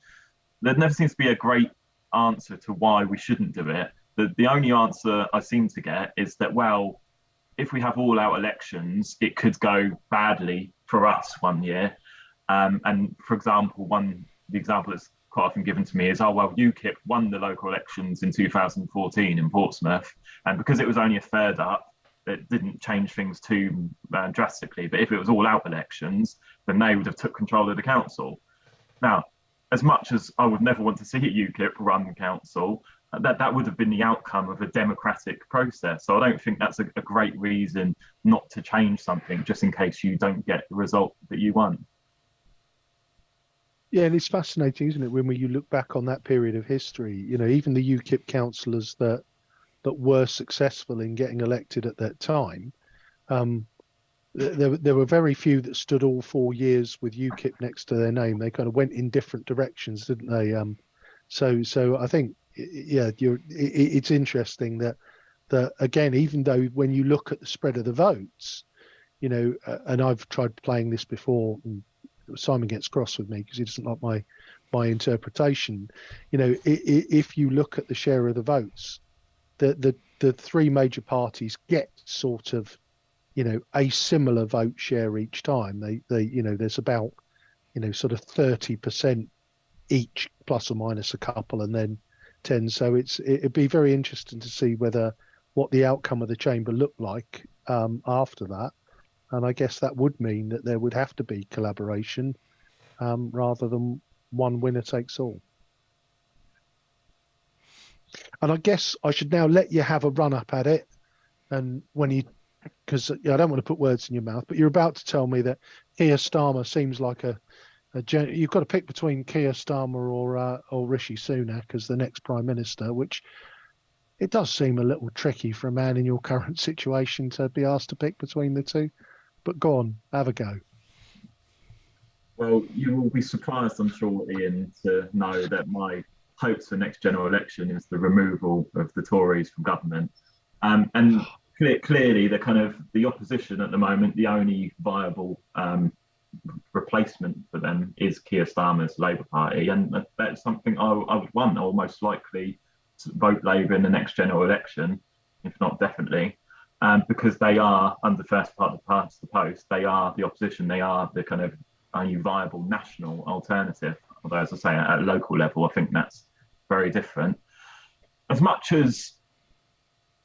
there never seems to be a great answer to why we shouldn't do it. The only answer I seem to get is that, well, if we have all-out elections, it could go badly for us one year. And for example, the example that's quite often given to me is, oh, well, UKIP won the local elections in 2014 in Portsmouth, and because it was only a third up, it didn't change things too drastically. But if it was all-out elections, then they would have took control of the council. Now, as much as I would never want to see UKIP run the council, that would have been the outcome of a democratic process. So I don't think that's a great reason not to change something just in case you don't get the result that you want. Yeah, and it's fascinating, isn't it, when you look back on that period of history, you know, even the UKIP councillors that were successful in getting elected at that time, there were very few that stood all 4 years with UKIP next to their name. They kind of went in different directions, didn't they? So I think, yeah, it's interesting that again, even though when you look at the spread of the votes, you know, and I've tried playing this before, and Simon gets cross with me because he doesn't like my interpretation. You know, if you look at the share of the votes, the three major parties get sort of, you know, a similar vote share each time. They you know, there's about, you know, sort of 30% each, plus or minus a couple, and then 10. So it'd be very interesting to see what the outcome of the chamber looked like after that. And I guess that would mean that there would have to be collaboration rather than one winner takes all. And I guess I should now let you have a run up at it. And because I don't want to put words in your mouth, but you're about to tell me that Keir Starmer seems like you've got to pick between Keir Starmer or Rishi Sunak as the next Prime Minister, which it does seem a little tricky for a man in your current situation to be asked to pick between the two. But go on, have a go. Well, you will be surprised, I'm sure, Ian, to know that my hopes for next general election is the removal of the Tories from government. And clearly, the opposition at the moment, the only viable replacement for them is Keir Starmer's Labour Party, and that's something I would want, or most likely to vote Labour in the next general election, if not definitely. Because they are, under the first part of the post, they are the opposition. They are the kind of only viable national alternative. Although, as I say, at a local level, I think that's very different. As much as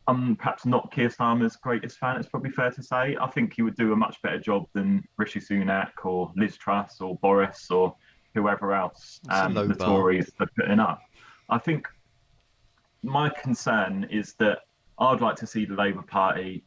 I'm perhaps not Keir Starmer's greatest fan, it's probably fair to say, I think he would do a much better job than Rishi Sunak or Liz Truss or Boris or whoever else the Tories are putting up. I think my concern is that I'd like to see the Labour Party,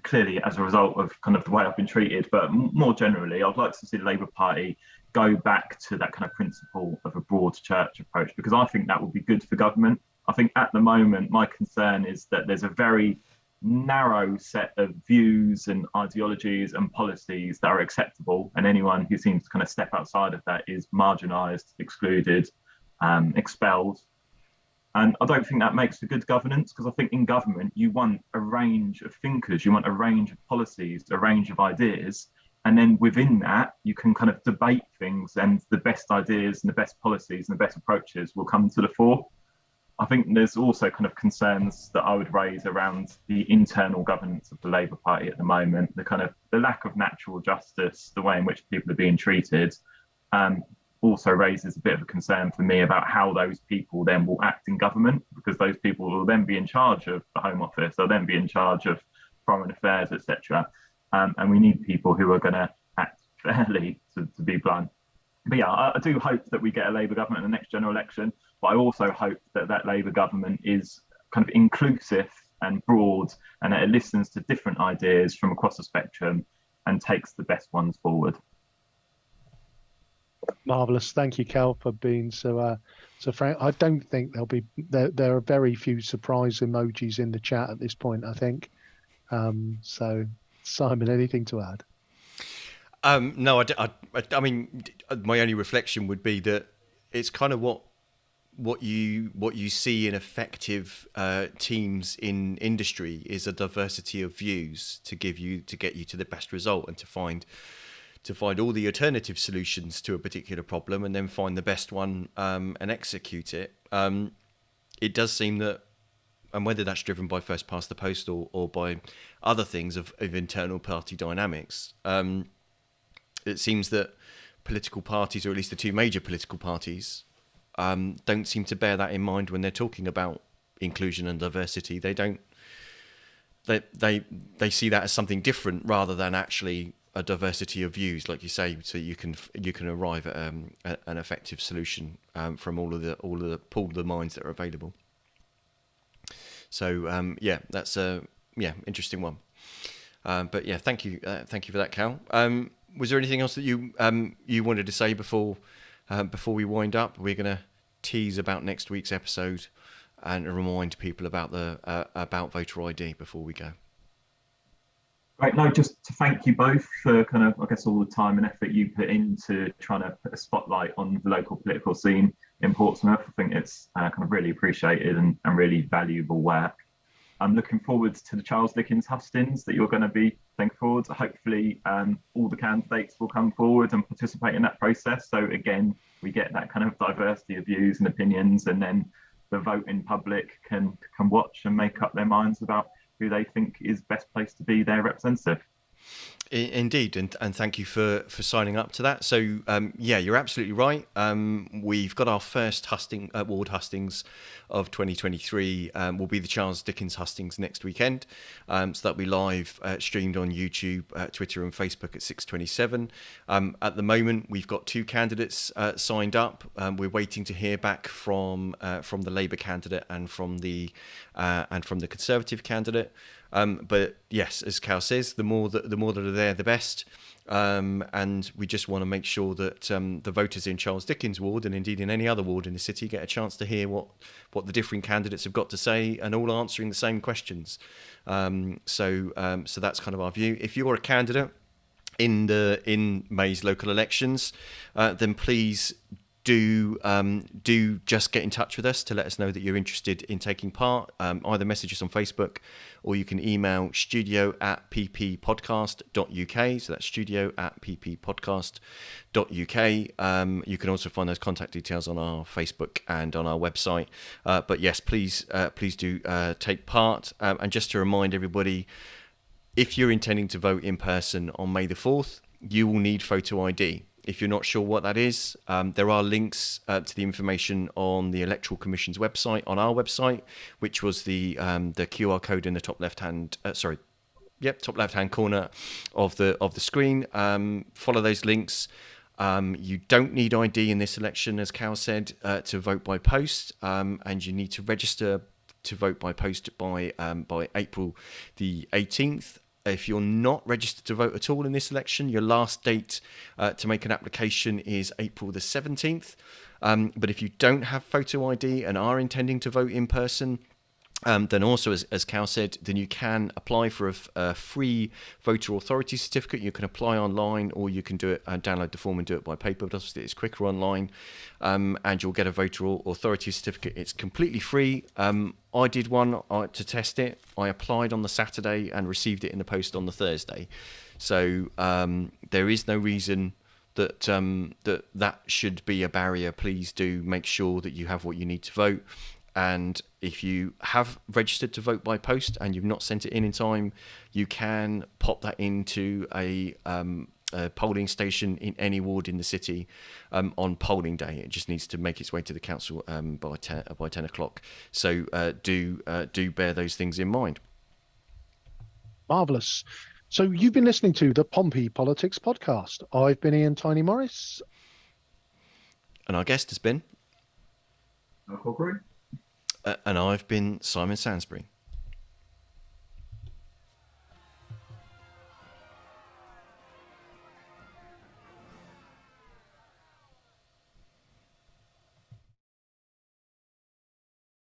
clearly as a result of kind of the way I've been treated, but more generally, I'd like to see the Labour Party go back to that kind of principle of a broad church approach, because I think that would be good for government. I think at the moment, my concern is that there's a very narrow set of views and ideologies and policies that are acceptable, and anyone who seems to kind of step outside of that is marginalised, excluded, expelled. And I don't think that makes for good governance, because I think in government, you want a range of thinkers, you want a range of policies, a range of ideas. And then within that, you can kind of debate things, and the best ideas and the best policies and the best approaches will come to the fore. I think there's also kind of concerns that I would raise around the internal governance of the Labour Party at the moment, the lack of natural justice, the way in which people are being treated, also raises a bit of a concern for me about how those people then will act in government, because those people will then be in charge of the Home Office, they'll then be in charge of foreign affairs, etc. And we need people who are going to act fairly, to be blunt. But yeah, I do hope that we get a Labour government in the next general election, but I also hope that that Labour government is kind of inclusive and broad, and that it listens to different ideas from across the spectrum and takes the best ones forward. Marvellous. Thank you, Cal, for being so frank. I don't think there are very few surprise emojis in the chat at this point, I think. So, Simon, anything to add? No, I mean, my only reflection would be that it's kind of what you see in effective teams in industry is a diversity of views to get you to the best result, and to find all the alternative solutions to a particular problem, and then find the best one and execute it. It does seem that, and whether that's driven by first past the post or by other things of internal party dynamics, it seems that political parties, or at least the two major political parties, don't seem to bear that in mind when they're talking about inclusion and diversity. They don't. They see that as something different rather than actually a diversity of views, like you say, so you can arrive at an effective solution from all of the pool of the minds that are available. So that's a interesting one. But yeah, thank you for that, Cal. Was there anything else that you wanted to say before we wind up? We're going to tease about next week's episode and remind people about about voter ID before we go. Great. No, just to thank you both for kind of, I guess, all the time and effort you put into trying to put a spotlight on the local political scene in Portsmouth. I think it's kind of really appreciated and really valuable work. I'm looking forward to the Charles Dickens hustings that you're going to be taking forward. Hopefully, all the candidates will come forward and participate in that process. So again, we get that kind of diversity of views and opinions, and then the voting public can watch and make up their minds about who they think is best placed to be their representative. Indeed, and thank you for signing up to that. So you're absolutely right. We've got our first ward hustings of 2023. Will be the Charles Dickens hustings next weekend. So that'll be live streamed on YouTube, Twitter, and Facebook at 6:27. At the moment, we've got 2 candidates signed up. We're waiting to hear back from the Labour candidate and from the Conservative candidate. But yes, as Cal says, the more that are there, the best. And we just want to make sure that the voters in Charles Dickens ward, and indeed in any other ward in the city, get a chance to hear what the different candidates have got to say, and all answering the same questions. So that's kind of our view. If you're a candidate in May's local elections, then please do just get in touch with us to let us know that you're interested in taking part. Either message us on Facebook, or you can email studio@pppodcast.uk. So that's studio@pppodcast.uk. You can also find those contact details on our Facebook and on our website. But yes, please do take part. And just to remind everybody, if you're intending to vote in person on May the 4th, you will need photo ID. If you're not sure what that is, there are links to the information on the Electoral Commission's website, on our website, which was the QR code in the top left-hand corner of the screen. Follow those links. You don't need ID in this election, as Cal said, to vote by post, and you need to register to vote by post by April the 18th. If you're not registered to vote at all in this election, your last date to make an application is April the 17th. But if you don't have photo ID and are intending to vote in person, then also, as Cal said, then you can apply for a free voter authority certificate. You can apply online, or you can do it and download the form and do it by paper. But obviously, it's quicker online, and you'll get a voter authority certificate. It's completely free. I did one to test it. I applied on the Saturday and received it in the post on the Thursday. So there is no reason that that should be a barrier. Please do make sure that you have what you need to vote. And if you have registered to vote by post and you've not sent it in time, you can pop that into a polling station in any ward in the city on polling day. It just needs to make its way to the council by 10 o'clock. So do bear those things in mind. Marvellous. So you've been listening to the Pompey Politics Podcast. I've been Ian Tiny Morris. And our guest has been Corkery. And I've been Simon Sansbury.